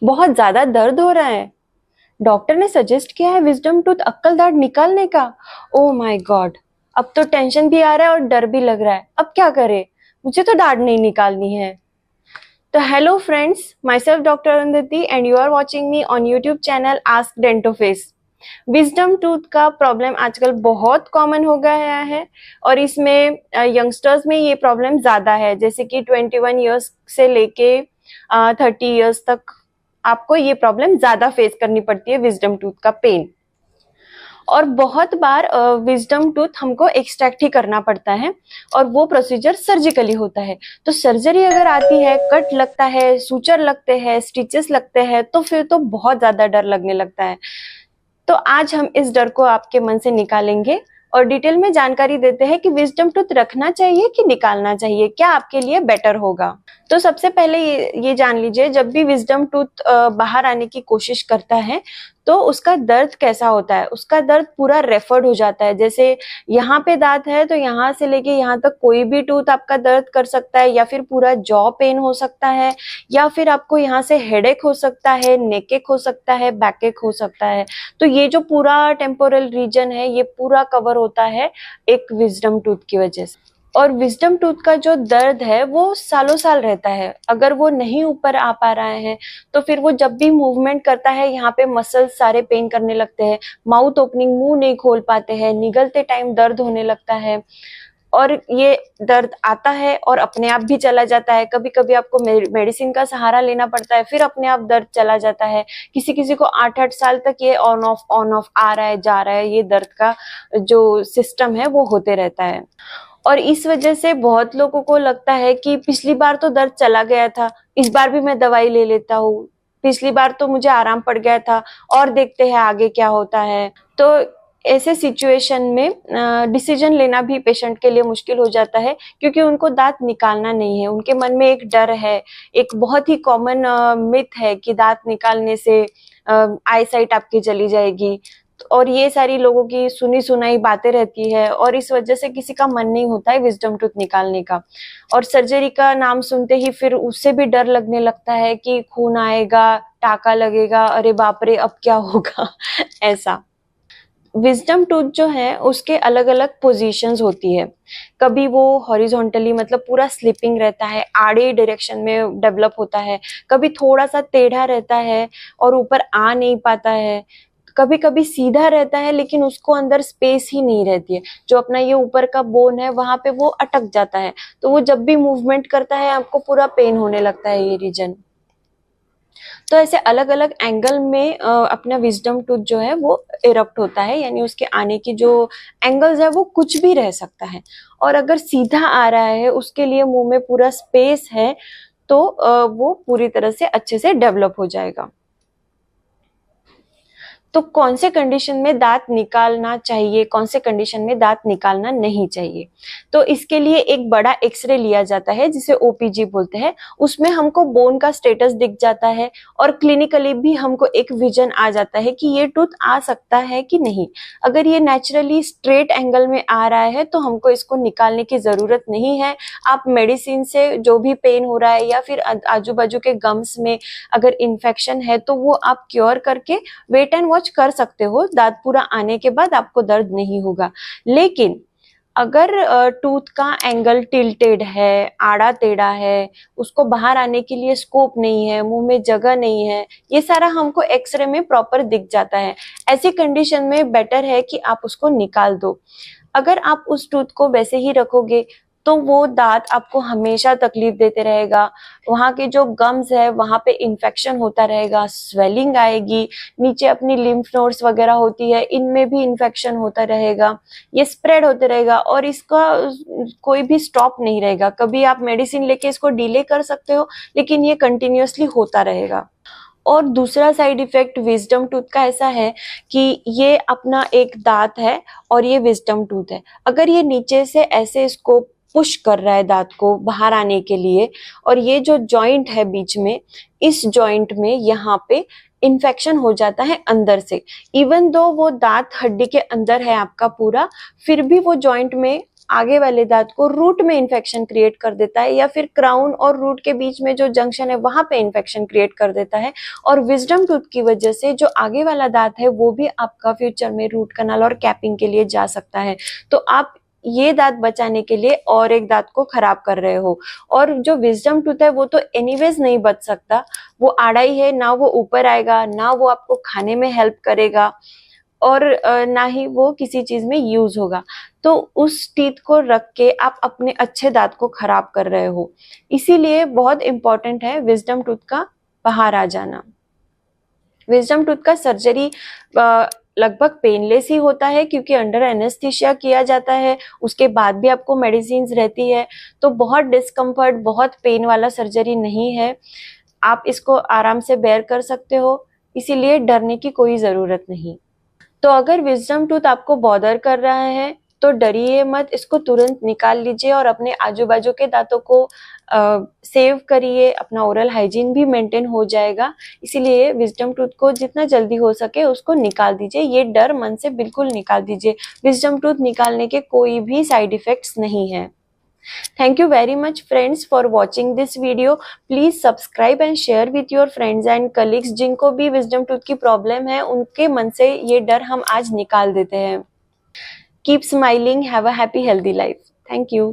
बहुत ज्यादा दर्द हो रहा है। डॉक्टर ने सजेस्ट किया है विजडम टूथ अक्कल दाढ़ निकालने का। ओ माय गॉड, अब तो टेंशन भी आ रहा है और डर भी लग रहा है। अब क्या करे, मुझे तो दाढ़ नहीं निकालनी है। तो hello friends, myself doctor Arundhati and you are watching me on YouTube channel ask Dentoface. Wisdom tooth का प्रॉब्लम आजकल बहुत कॉमन हो गया है और इसमें यंगस्टर्स में ये प्रॉब्लम ज्यादा है, जैसे कि 21 ईयर्स से लेके 30 ईयर्स तक आपको ये प्रॉब्लम ज्यादा फेस करनी पड़ती है, विजडम टूथ का पेन। और बहुत बार विजडम टूथ हमको एक्सट्रैक्ट ही करना पड़ता है और वो प्रोसीजर सर्जिकली होता है। तो सर्जरी अगर आती है, कट लगता है, सूचर लगते हैं, स्टिचेस लगते हैं, तो फिर तो बहुत ज्यादा डर लगने लगता है। तो आज हम इस डर को आपके मन से निकालेंगे और डिटेल में जानकारी देते हैं कि विजडम टूथ रखना चाहिए कि निकालना चाहिए, क्या आपके लिए बेटर होगा। तो सबसे पहले ये जान लीजिए, जब भी विजडम टूथ बाहर आने की कोशिश करता है तो उसका दर्द कैसा होता है। उसका दर्द पूरा रेफर्ड हो जाता है, जैसे यहाँ पे दांत है तो यहाँ से लेके यहाँ तक कोई भी टूथ आपका दर्द कर सकता है, या फिर पूरा जॉ पेन हो सकता है, या फिर आपको यहाँ से हेडेक हो सकता है, नेक एक हो सकता है, बैक एक हो सकता है। तो ये जो पूरा टेम्पोरल रीजन है ये पूरा कवर होता है एक विजडम टूथ की वजह से। और विजडम टूथ का जो दर्द है वो सालों साल रहता है। अगर वो नहीं ऊपर आ पा रहा है तो फिर वो जब भी मूवमेंट करता है यहाँ पे मसल्स सारे पेन करने लगते हैं, माउथ ओपनिंग, मुंह नहीं खोल पाते हैं, निगलते टाइम दर्द होने लगता है। और ये दर्द आता है और अपने आप भी चला जाता है। कभी कभी आपको मेडिसिन का सहारा लेना पड़ता है, फिर अपने आप दर्द चला जाता है। किसी किसी को 8-8 साल तक ये ऑन ऑफ आ रहा है, जा रहा है, ये दर्द का जो सिस्टम है वो होते रहता है। और इस वजह से बहुत लोगों को लगता है कि पिछली बार तो दर्द चला गया था, इस बार भी मैं दवाई ले लेता हूँ, पिछली बार तो मुझे आराम पड़ गया था और देखते हैं आगे क्या होता है। तो ऐसे सिचुएशन में डिसीजन लेना भी पेशेंट के लिए मुश्किल हो जाता है, क्योंकि उनको दांत निकालना नहीं है। उनके मन में एक डर है, एक बहुत ही कॉमन मिथ है कि दांत निकालने से आई साइट आपकी चली जाएगी। और ये सारी लोगों की सुनी सुनाई बातें रहती है और इस वजह से किसी का मन नहीं होता है विजडम टूथ निकालने का। और सर्जरी का नाम सुनते ही फिर उससे भी डर लगने लगता है कि खून आएगा, टाका लगेगा, अरे बाप रे अब क्या होगा ऐसा। विजडम टूथ जो है उसके अलग अलग पोजीशंस होती है। कभी वो हॉरिजॉन्टली मतलब पूरा स्लिपिंग रहता है, आड़े डायरेक्शन में डेवलप होता है। कभी थोड़ा सा टेढ़ा रहता है और ऊपर आ नहीं पाता है। कभी कभी सीधा रहता है लेकिन उसको अंदर स्पेस ही नहीं रहती है, जो अपना ये ऊपर का बोन है वहां पे वो अटक जाता है। तो वो जब भी मूवमेंट करता है आपको पूरा पेन होने लगता है ये रीजन। तो ऐसे अलग अलग एंगल में अपना विजडम टूथ जो है वो इरप्ट होता है, यानी उसके आने की जो एंगल्स है वो कुछ भी रह सकता है। और अगर सीधा आ रहा है, उसके लिए मुंह में पूरा स्पेस है, तो वो पूरी तरह से अच्छे से डेवलप हो जाएगा। तो कौन से कंडीशन में दांत निकालना चाहिए, कौन से कंडीशन में दांत निकालना नहीं चाहिए, तो इसके लिए एक बड़ा एक्सरे लिया जाता है जिसे ओपीजी बोलते हैं। उसमें हमको बोन का स्टेटस दिख जाता है और क्लिनिकली भी हमको एक विजन आ जाता है कि ये टूथ आ सकता है कि नहीं। अगर ये नेचुरली स्ट्रेट एंगल में आ रहा है तो हमको इसको निकालने की जरूरत नहीं है। आप मेडिसिन से जो भी पेन हो रहा है या फिर आजू बाजू के गम्स में अगर इन्फेक्शन है तो वो आप क्योर करके वेट एंड वॉच कर सकते हो। दांत पूरा आने के बाद आपको दर्द नहीं होगा। लेकिन अगर टूथ का एंगल टिल्टेड है, आड़ा टेढ़ा है, उसको बाहर आने के लिए स्कोप नहीं है, मुंह में जगह नहीं है, ये सारा हमको एक्सरे में प्रॉपर दिख जाता है। ऐसी कंडीशन में बेटर है कि आप उसको निकाल दो। अगर आप उस टूथ को वैसे ही रखोगे तो वो दांत आपको हमेशा तकलीफ देते रहेगा। वहां के जो गम्स है वहां पे इन्फेक्शन होता रहेगा, स्वेलिंग आएगी, नीचे अपनी लिम्फ नोड्स वगैरह होती है इनमें भी इन्फेक्शन होता रहेगा, ये स्प्रेड होते रहेगा और इसका कोई भी स्टॉप नहीं रहेगा। कभी आप मेडिसिन लेके इसको डिले कर सकते हो लेकिन ये कंटिन्यूअसली होता रहेगा। और दूसरा साइड इफेक्ट विजडम टूथ का ऐसा है कि ये अपना एक दांत है और ये विजडम टूथ है। अगर ये नीचे से ऐसे इसको पुश कर रहा है दांत को बाहर आने के लिए, और ये जो जॉइंट है बीच में, इस जॉइंट में यहाँ पे इन्फेक्शन हो जाता है अंदर से। इवन दो वो दांत हड्डी के अंदर है आपका पूरा, फिर भी वो जॉइंट में आगे वाले दांत को रूट में इन्फेक्शन क्रिएट कर देता है, या फिर क्राउन और रूट के बीच में जो जंक्शन है वहां पे इन्फेक्शन क्रिएट कर देता है। और विजडम टूथ की वजह से जो आगे वाला दांत है वो भी आपका फ्यूचर में रूट कनाल और कैपिंग के लिए जा सकता है। तो आप ये दांत बचाने के लिए और एक दांत को खराब कर रहे हो। और जो विजडम टूथ है वो तो एनीवेज नहीं बच सकता, वो आड़ा ही है, ना वो ऊपर आएगा, ना वो आपको खाने में हेल्प करेगा, और ना ही वो किसी चीज में यूज होगा। तो उस टीथ को रख के आप अपने अच्छे दांत को खराब कर रहे हो। इसीलिए बहुत इंपॉर्टेंट है विजडम टूथ का बाहर आ जाना। विजडम टूथ का सर्जरी लगभग पेनलेस ही होता है, क्योंकि अंडर एनेस्थीसिया किया जाता है, उसके बाद भी आपको मेडिसिन रहती है। तो बहुत डिस्कम्फर्ट, बहुत पेन वाला सर्जरी नहीं है, आप इसको आराम से बेयर कर सकते हो, इसीलिए डरने की कोई जरूरत नहीं। तो अगर विजडम टूथ आपको बॉदर कर रहा है तो डरिए मत, इसको तुरंत निकाल लीजिए और अपने आजू बाजू के दांतों को सेव करिए, अपना ओरल हाइजीन भी मेंटेन हो जाएगा। इसीलिए विजडम टूथ को जितना जल्दी हो सके उसको निकाल दीजिए, ये डर मन से बिल्कुल निकाल दीजिए। विजडम टूथ निकालने के कोई भी साइड इफेक्ट्स नहीं है। Thank you very much friends for watching this video. Please subscribe and share with your friends and colleagues जिनको भी wisdom tooth की प्रॉब्लम है, उनके मन से ये डर हम आज निकाल देते हैं। Keep smiling, have a happy healthy life. Thank you.